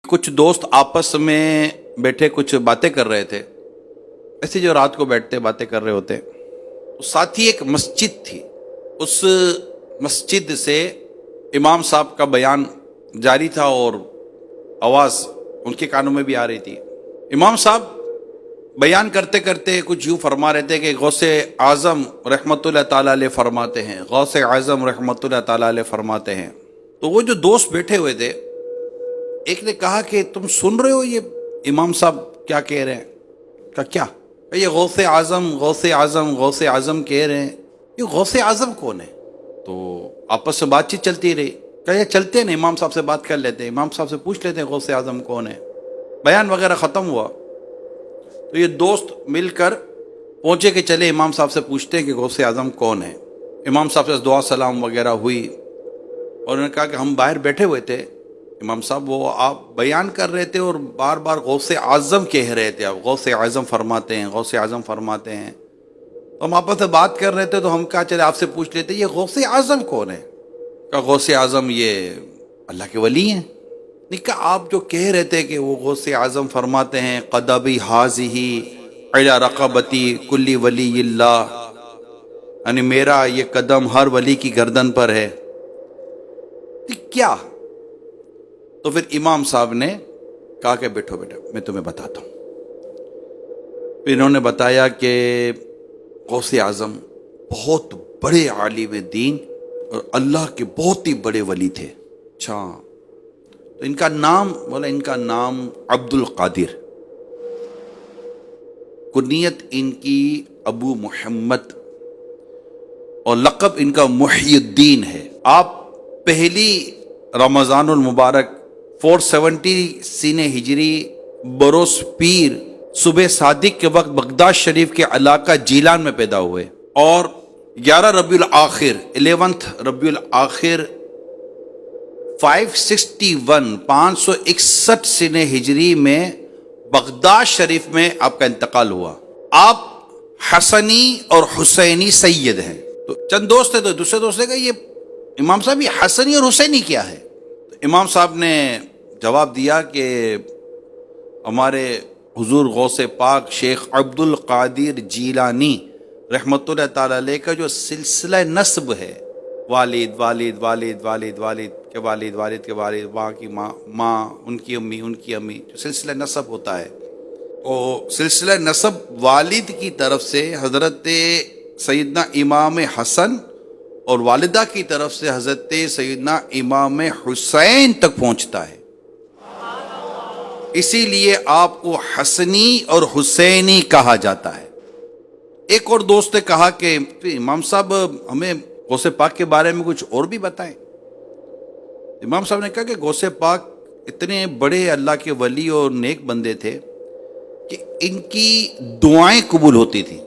कुछ दोस्त आपस में बैठे कुछ बातें कर रहे थे, ऐसे जो रात को बैठते बातें कर रहे होते। साथ ही एक मस्जिद थी, उस मस्जिद से इमाम साहब का बयान जारी था और आवाज़ उनके कानों में भी आ रही थी। इमाम साहब बयान करते करते कुछ यूँ फरमा रहे थे कि गौसे आज़म रहमतुल्लाह ताला अलैह फरमाते हैं, गौसे आज़म रहमतुल्लाह ताला अलैह फरमाते हैं। तो वो जो दोस्त बैठे हुए थे, एक ने कहा कि तुम सुन रहे हो ये इमाम साहब क्या कह रहे हैं? कहा क्या? ये गौसे आज़म गौसे आज़म गौसे आज़म कह रहे हैं, ये गौसे आज़म कौन है? तो आपस में बातचीत चलती रही। कहा ये चलते हैं ना, इमाम साहब से बात कर लेते हैं, इमाम साहब से पूछ लेते हैं गौसे आज़म कौन है। बयान वगैरह ख़त्म हुआ तो ये दोस्त मिलकर पहुँचे कि चले इमाम साहब से पूछते हैं कि गौसे आज़म कौन है। इमाम साहब से दुआ सलाम वगैरह हुई और उन्होंने कहा कि हम बाहर बैठे हुए थे, इमाम साहब वो आप बयान कर रहे थे और बार बार गौसे आज़म कह रहे थे, आप गौसे आज़म फरमाते हैं, गौसे आज़म फरमाते हैं। तो हम आपस में बात कर रहे थे तो हम कहा चले आपसे पूछ लेते ये गौसे आज़म कौन है? कहा गौसे आज़म ये अल्लाह के वली हैं। नहीं, कहा आप जो कह रहे थे कि वो गौसे आज़म फरमाते हैं क़दबी हाज़िही अला रक़बती कुल्ली वलीयिल्लाह, यानी मेरा ये कदम हर वली की गर्दन पर है। क्या? तो फिर इमाम साहब ने कहा कि बैठो बेटा मैं तुम्हें बताता हूँ। फिर इन्होंने बताया कि गौसे आज़म बहुत बड़े आलिम दीन और अल्लाह के बहुत ही बड़े वली थे। अच्छा, तो इनका नाम बोला, इनका नाम अब्दुल कादिर, कुनियत इनकी अबू मोहम्मद और लक़ब इनका मुहियुद्दीन है। आप पहली रमज़ानुल मुबारक 470 सीने हिजरी बरोस पीर सुबह सादिक के वक्त बगदाद शरीफ के इलाका जीलान में पैदा हुए और 11 रबीउल आखिर 11th रबीउल आखिर 561 सीने हिजरी में बगदाद शरीफ में आपका इंतकाल हुआ। आप हसनी और हुसैनी सैयद हैं। तो चंद दोस्त थे, तो दूसरे दोस्त ने ये इमाम साहब ये हसनी और हुसैनी क्या है? तो इमाम साहब ने जवाब दिया कि हमारे हुजूर गौसे पाक शेख अब्दुल कादिर जीलानी रहमतुल्लाह ताला अलैह का जो सिलसिला नस्ब है, वालिद वालिद वालिद वालिद वालिद के वालिद वालिद के वालिद, माँ की माँ उनकी अम्मी, जो सिलसिला नस्ब होता है, तो सिलसिला नस्ब वालिद की तरफ से हज़रत सैयदना इमाम हसन और वालिदा की तरफ से हज़रत सैयदना इमाम हुसैन तक पहुँचता है। इसीलिए आपको हसनी और हुसैनी कहा जाता है। एक और दोस्त ने कहा कि इमाम साहब हमें गौसे पाक के बारे में कुछ और भी बताएं। इमाम साहब ने कहा कि गौसे पाक इतने बड़े अल्लाह के वली और नेक बंदे थे कि इनकी दुआएं कबूल होती थी।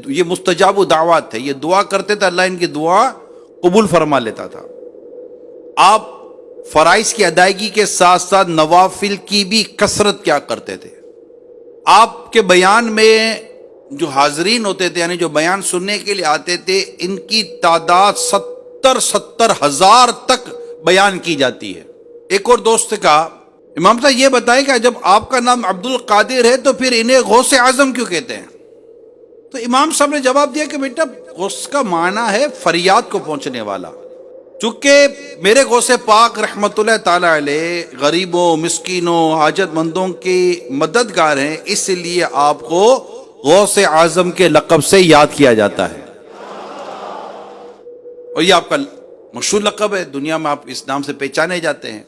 ये मुस्तजाब दावत है, ये दुआ करते थे, अल्लाह इनकी दुआ कबूल फरमा लेता था। आप फराइज की अदायगी के साथ साथ नवाफिल की भी कसरत क्या करते थे। आपके बयान में जो हाजरीन होते थे, यानी जो बयान सुनने के लिए आते थे, इनकी तादाद 70 हजार तक बयान की जाती है। एक और दोस्त ने कहा इमाम साहब ये बताएं कि जब आपका नाम अब्दुल कादिर है तो फिर इन्हें गौसे आज़म क्यों कहते हैं? तो इमाम साहब ने जवाब दिया कि बेटा गौस का माना है फरियाद को पहुंचने वाला। चूंकि मेरे गौसे पाक रहमतुल्लाह ताला अलैह गरीबों मिस्कीनों हाजतमंदों की मददगार हैं, इसलिए आपको गौसे आज़म के लक़ब से याद किया जाता है और ये आपका मशहूर लक़ब है, दुनिया में आप इस नाम से पहचाने जाते हैं।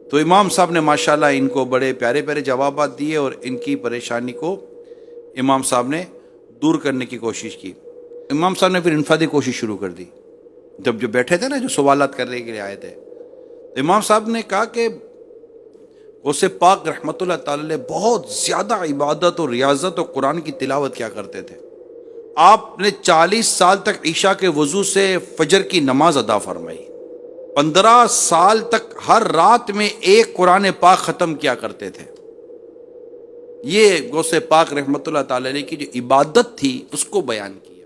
तो इमाम साहब ने माशाल्लाह इनको बड़े प्यारे प्यारे जवाब दिए और इनकी परेशानी को इमाम साहब ने दूर करने की कोशिश की। इमाम साहब ने फिर इनफरादी कोशिश शुरू कर दी। जब जो बैठे थे ना, जो सवालात करने के लिए आए थे, तो इमाम साहब ने कहा कि गौसे पाक रहमतुल्लाह ताला अलैह बहुत ज़्यादा इबादत और रियाजत और कुरान की तिलावत क्या करते थे। आपने 40 साल तक ईशा के वज़ू से फजर की नमाज अदा फरमाई, 15 साल तक हर रात में एक कुरान पाक ख़त्म किया करते थे। ये गौसे पाक रहमतुल्लाह ताला अलैह की जो इबादत थी उसको बयान किया।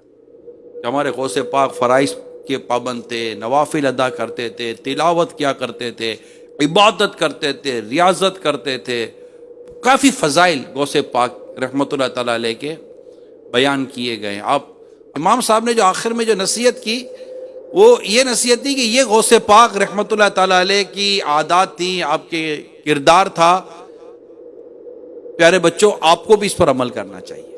हमारे गौसे पाक फ़राइज़ के पाबंद थे, नवाफिल अदा करते थे, तिलावत क्या करते थे, عبادت کرتے تھے، ریاضت کرتے تھے. کافی فضائل غوث پاک رحمۃ اللہ تعالیٰ علیہ کے بیان کیے گئے. آپ امام صاحب نے جو آخر میں جو نصیحت کی وہ یہ نصیحت تھی کہ یہ غوث پاک رحمۃ اللہ تعالیٰ علیہ کی عادات تھیں، آپ کے کردار تھا. پیارے بچوں، آپ کو بھی اس پر عمل کرنا چاہیے.